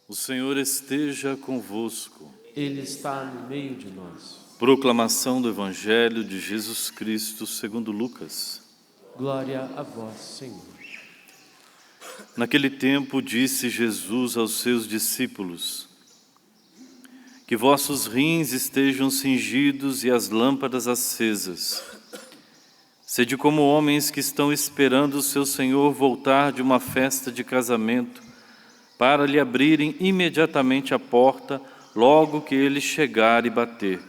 O Senhor esteja convosco. Ele está no meio de nós. Proclamação do Evangelho de Jesus Cristo segundo Lucas. Glória a vós, Senhor. Naquele tempo disse Jesus aos seus discípulos: que vossos rins estejam cingidos e as lâmpadas acesas. Sede como homens que estão esperando o seu Senhor voltar de uma festa de casamento, para lhe abrirem imediatamente a porta, logo que ele chegar e bater.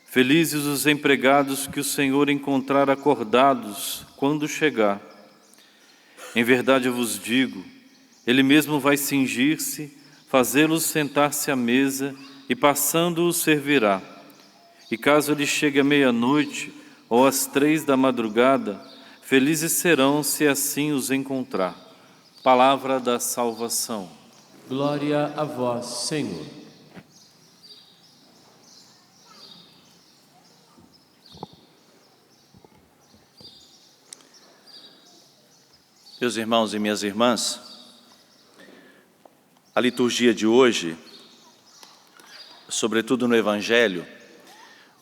Felizes os empregados que o Senhor encontrar acordados quando chegar. Em verdade eu vos digo, ele mesmo vai cingir-se, fazê-los sentar-se à mesa e passando-os servirá. E caso ele chegue à meia-noite ou às 3 da madrugada, felizes serão se assim os encontrar. Palavra da salvação. Glória a vós, Senhor. Meus irmãos e minhas irmãs, a liturgia de hoje, sobretudo no Evangelho,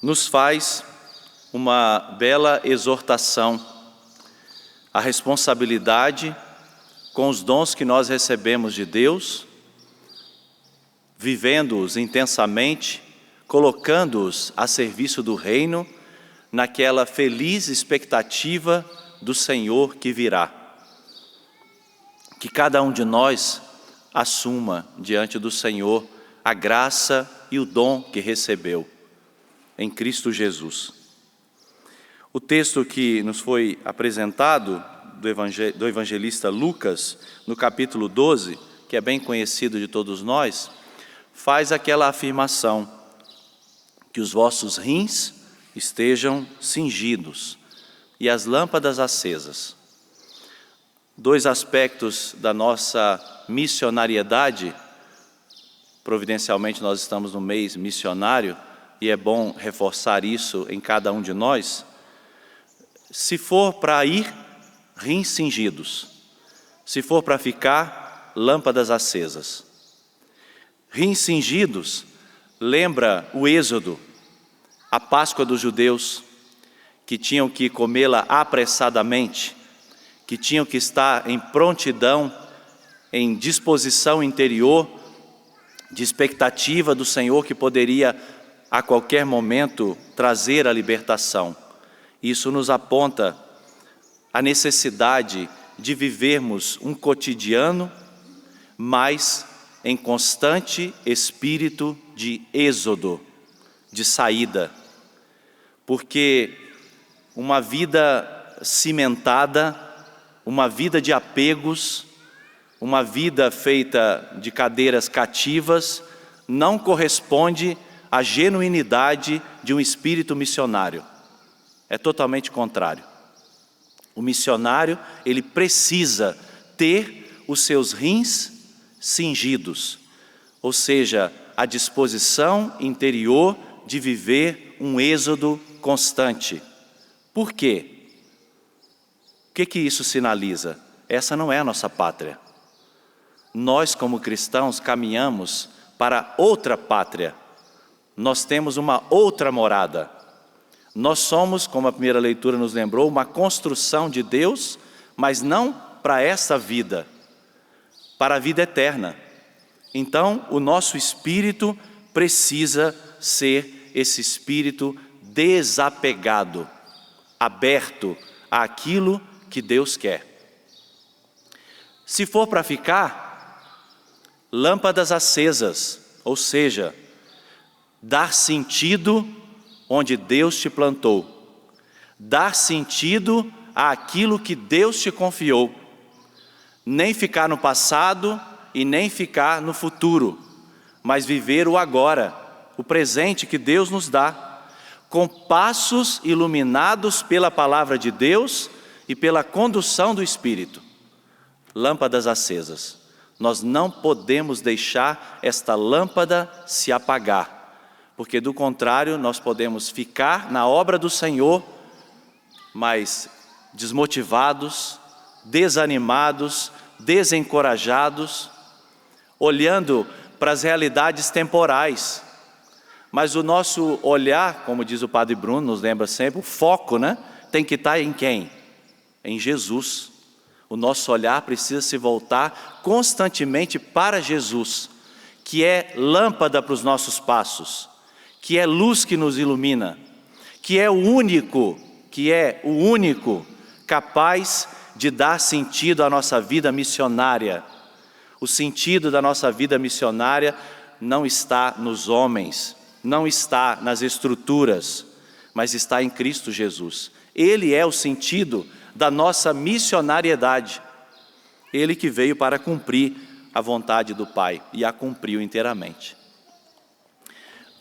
nos faz uma bela exortação à responsabilidade com os dons que nós recebemos de Deus, vivendo-os intensamente, colocando-os a serviço do reino, naquela feliz expectativa do Senhor que virá. Que cada um de nós assuma diante do Senhor a graça e o dom que recebeu em Cristo Jesus. O texto que nos foi apresentado do evangelista Lucas, no capítulo 12, que é bem conhecido de todos nós, faz aquela afirmação: que os vossos rins estejam cingidos e as lâmpadas acesas. Dois aspectos da nossa missionariedade, providencialmente nós estamos no mês missionário, e é bom reforçar isso em cada um de nós. Se for para ir, rins cingidos. Se for para ficar, lâmpadas acesas. Rins cingidos lembra o Êxodo, a Páscoa dos judeus, que tinham que comê-la apressadamente, que tinham que estar em prontidão, em disposição interior, de expectativa do Senhor que poderia a qualquer momento trazer a libertação. Isso nos aponta a necessidade de vivermos um cotidiano, mas em constante espírito de êxodo, de saída. Porque uma vida cimentada, uma vida de apegos, uma vida feita de cadeiras cativas, não corresponde à genuinidade de um espírito missionário. É totalmente contrário. O missionário, ele precisa ter os seus rins cingidos, ou seja, a disposição interior de viver um êxodo constante. Por quê? O que isso sinaliza? Essa não é a nossa pátria. Nós, como cristãos, caminhamos para outra pátria. Nós temos uma outra morada. Nós somos, como a primeira leitura nos lembrou, uma construção de Deus, mas não para essa vida, para a vida eterna. Então, o nosso espírito precisa ser esse espírito desapegado, aberto àquilo que Deus quer. Se for para ficar, lâmpadas acesas, ou seja, dar sentido onde Deus te plantou, dar sentido àquilo que Deus te confiou, nem ficar no passado e nem ficar no futuro, mas viver o agora, o presente que Deus nos dá, com passos iluminados pela palavra de Deus e pela condução do Espírito. Lâmpadas acesas. Nós não podemos deixar esta lâmpada se apagar, porque do contrário nós podemos ficar na obra do Senhor, mas desmotivados, desanimados, desencorajados, olhando para as realidades temporais. Mas o nosso olhar, como diz o Padre Bruno, nos lembra sempre, o foco, né, tem que estar em quem? Em Jesus. O nosso olhar precisa se voltar constantemente para Jesus, que é lâmpada para os nossos passos, que é luz que nos ilumina, que é o único capaz de dar sentido à nossa vida missionária. O sentido da nossa vida missionária não está nos homens, não está nas estruturas, mas está em Cristo Jesus. Ele é o sentido da nossa missionariedade. Ele que veio para cumprir a vontade do Pai e a cumpriu inteiramente.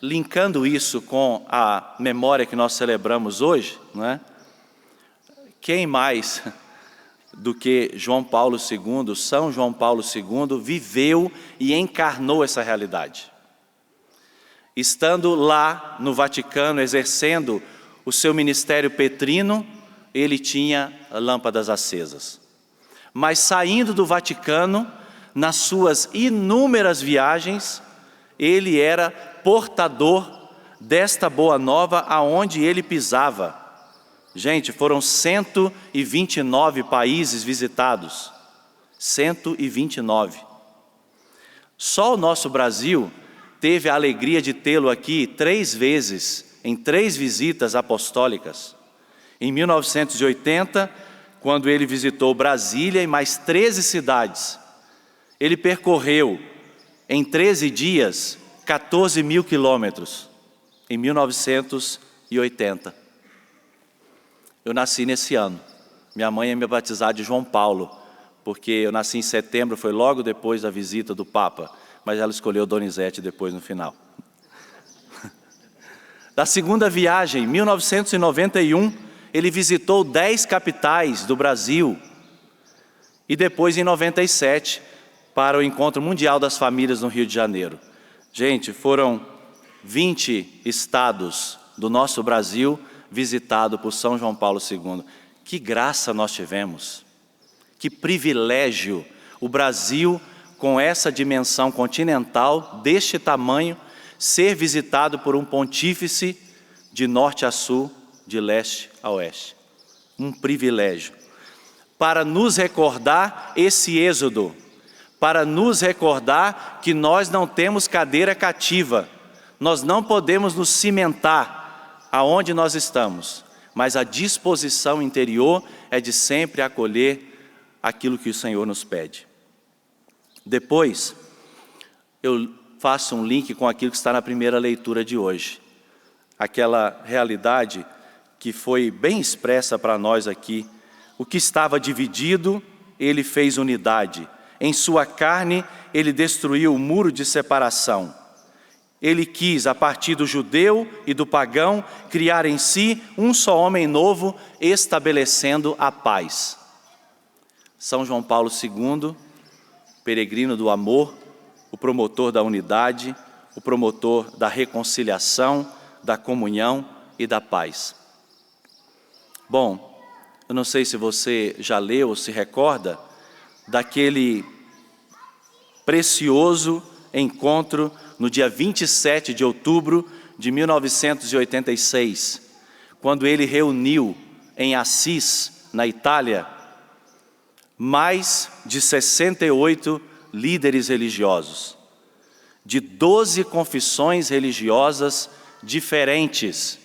Linkando isso com a memória que nós celebramos hoje, não é? Quem mais do que João Paulo II, São João Paulo II, viveu e encarnou essa realidade? Estando lá no Vaticano, exercendo o seu ministério petrino, ele tinha lâmpadas acesas. Mas saindo do Vaticano, nas suas inúmeras viagens, ele era portador desta boa nova aonde ele pisava. Gente, foram 129 países visitados. 129. Só o nosso Brasil teve a alegria de tê-lo aqui 3 vezes, em 3 visitas apostólicas. Em 1980, quando ele visitou Brasília e mais 13 cidades, ele percorreu em 13 dias 14 mil quilômetros, em 1980. Eu nasci nesse ano. Minha mãe ia me batizar de João Paulo, porque eu nasci em setembro, foi logo depois da visita do Papa, mas ela escolheu Donizete depois no final. Da segunda viagem, em 1991, ele visitou 10 capitais do Brasil. E depois, em 97, para o Encontro Mundial das Famílias no Rio de Janeiro. Gente, foram 20 estados do nosso Brasil visitados por São João Paulo II. Que graça nós tivemos, que privilégio o Brasil, com essa dimensão continental, deste tamanho, ser visitado por um pontífice de norte a sul, de leste a oeste. Um privilégio. Para nos recordar esse êxodo, para nos recordar que nós não temos cadeira cativa, nós não podemos nos cimentar aonde nós estamos, mas a disposição interior é de sempre acolher aquilo que o Senhor nos pede. Depois, eu faço um link com aquilo que está na primeira leitura de hoje. Aquela realidade que foi bem expressa para nós aqui. O que estava dividido, ele fez unidade. Em sua carne, ele destruiu o muro de separação. Ele quis, a partir do judeu e do pagão, criar em si um só homem novo, estabelecendo a paz. São João Paulo II, peregrino do amor, o promotor da unidade, o promotor da reconciliação, da comunhão e da paz. Bom, eu não sei se você já leu ou se recorda daquele precioso encontro no dia 27 de outubro de 1986, quando ele reuniu em Assis, na Itália, mais de 68 líderes religiosos, de 12 confissões religiosas diferentes,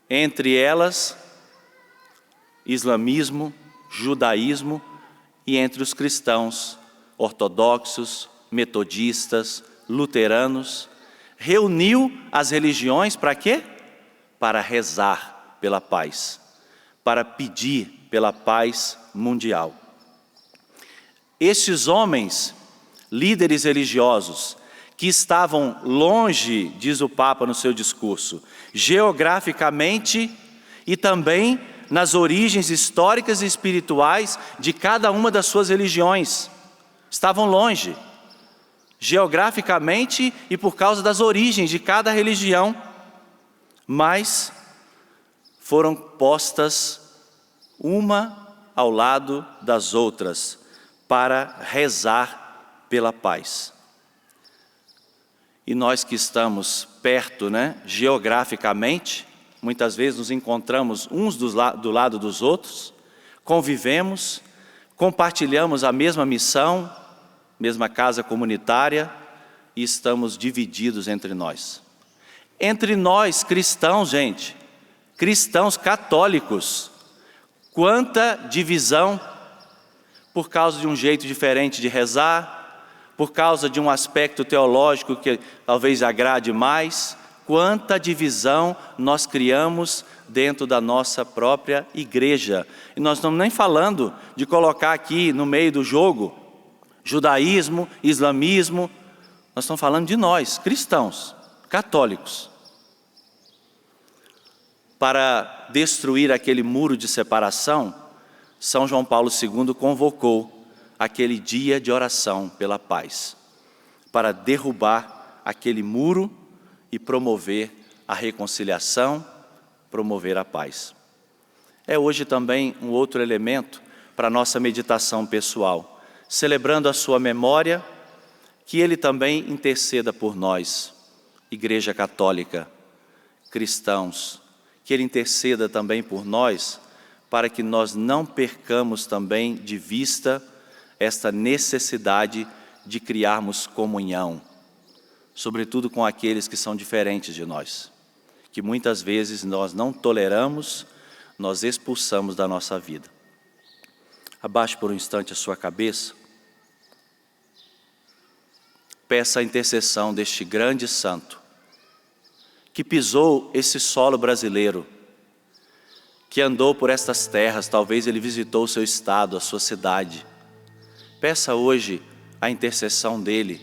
entre elas islamismo, judaísmo e entre os cristãos ortodoxos, metodistas, luteranos. Reuniu as religiões para quê? Para rezar pela paz, para pedir pela paz mundial. Estes homens, líderes religiosos, que estavam longe, diz o Papa no seu discurso, geograficamente e também nas origens históricas e espirituais de cada uma das suas religiões. Estavam longe, geograficamente e por causa das origens de cada religião, mas foram postas uma ao lado das outras para rezar pela paz. E nós que estamos perto, geograficamente, muitas vezes nos encontramos uns do lado dos outros, convivemos, compartilhamos a mesma missão, mesma casa comunitária, e estamos divididos entre nós. Entre nós cristãos, gente, cristãos católicos, quanta divisão por causa de um jeito diferente de rezar, por causa de um aspecto teológico que talvez agrade mais. Quanta divisão nós criamos dentro da nossa própria igreja. E nós não estamos nem falando de colocar aqui no meio do jogo judaísmo, islamismo. Nós estamos falando de nós, cristãos, católicos. Para destruir aquele muro de separação, São João Paulo II convocou aquele dia de oração pela paz, para derrubar aquele muro e promover a reconciliação, promover a paz. É hoje também um outro elemento para a nossa meditação pessoal, celebrando a sua memória, que Ele também interceda por nós, Igreja Católica, cristãos, que Ele interceda também por nós, para que nós não percamos também de vista esta necessidade de criarmos comunhão, sobretudo com aqueles que são diferentes de nós, que muitas vezes nós não toleramos, nós expulsamos da nossa vida. Abaixe por um instante a sua cabeça. Peça a intercessão deste grande santo, que pisou esse solo brasileiro, que andou por estas terras, talvez ele visitou o seu estado, a sua cidade. Peça hoje a intercessão dele,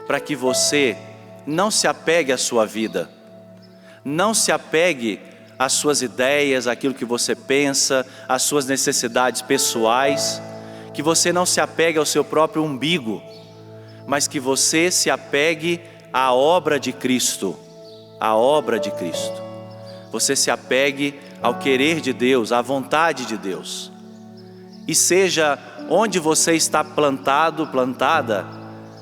para que você não se apegue à sua vida, não se apegue às suas ideias, àquilo que você pensa, às suas necessidades pessoais, que você não se apegue ao seu próprio umbigo, mas que você se apegue à obra de Cristo, à obra de Cristo. Você se apegue ao querer de Deus, à vontade de Deus. E seja onde você está plantado, plantada,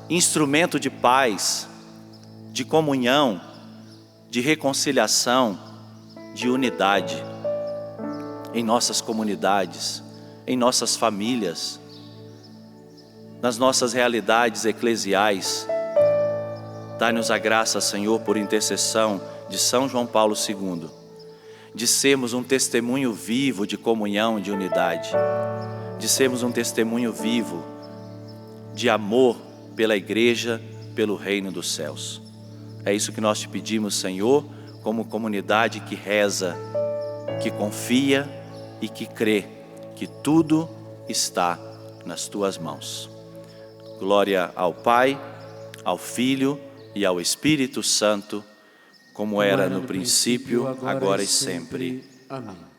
instrumento de paz, de comunhão, de reconciliação, de unidade, em nossas comunidades, em nossas famílias, nas nossas realidades eclesiais. Dai-nos a graça, Senhor, por intercessão de São João Paulo II, de sermos um testemunho vivo de comunhão e de unidade, de sermos um testemunho vivo de amor pela igreja, pelo reino dos céus. É isso que nós te pedimos, Senhor, como comunidade que reza, que confia e que crê que tudo está nas tuas mãos. Glória ao Pai, ao Filho e ao Espírito Santo, como era no princípio, agora e sempre. Amém.